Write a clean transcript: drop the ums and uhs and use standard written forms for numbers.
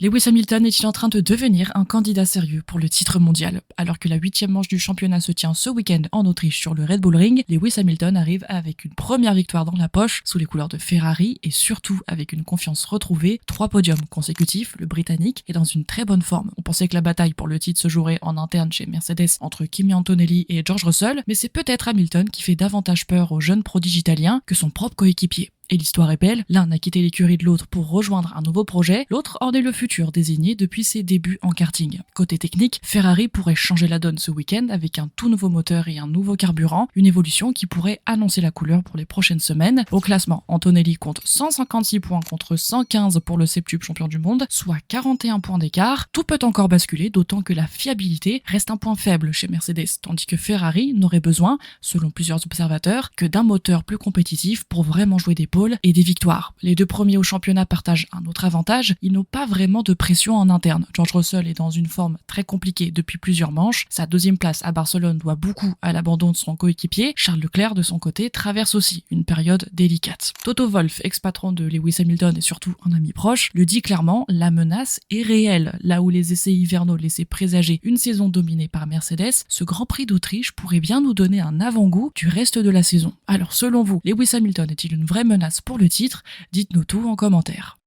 Lewis Hamilton est-il en train de devenir un candidat sérieux pour le titre mondial? Alors que la 8e manche du championnat se tient ce week-end en Autriche sur le Red Bull Ring, Lewis Hamilton arrive avec une première victoire dans la poche, sous les couleurs de Ferrari et surtout avec une confiance retrouvée. 3 podiums consécutifs, le Britannique est dans une très bonne forme. On pensait que la bataille pour le titre se jouerait en interne chez Mercedes entre Kimi Antonelli et George Russell, mais c'est peut-être Hamilton qui fait davantage peur au jeune prodige italien que son propre coéquipier. Et l'histoire est belle, l'un a quitté l'écurie de l'autre pour rejoindre un nouveau projet, l'autre en est le futur désigné depuis ses débuts en karting. Côté technique, Ferrari pourrait changer la donne ce week-end avec un tout nouveau moteur et un nouveau carburant, une évolution qui pourrait annoncer la couleur pour les prochaines semaines. Au classement, Antonelli compte 156 points contre 115 pour le septuple champion du monde, soit 41 points d'écart. Tout peut encore basculer, d'autant que la fiabilité reste un point faible chez Mercedes, tandis que Ferrari n'aurait besoin, selon plusieurs observateurs, que d'un moteur plus compétitif pour vraiment jouer des pôles et des victoires. Les deux premiers au championnat partagent un autre avantage, ils n'ont pas vraiment de pression en interne. George Russell est dans une forme très compliquée depuis plusieurs manches, sa 2e place à Barcelone doit beaucoup à l'abandon de son coéquipier. Charles Leclerc de son côté traverse aussi une période délicate. Toto Wolff, ex-patron de Lewis Hamilton et surtout un ami proche, le dit clairement, la menace est réelle. Là où les essais hivernaux laissaient présager une saison dominée par Mercedes, ce Grand Prix d'Autriche pourrait bien nous donner un avant-goût du reste de la saison. Alors selon vous, Lewis Hamilton est-il une vraie menace pour le titre? Dites-nous tout en commentaire.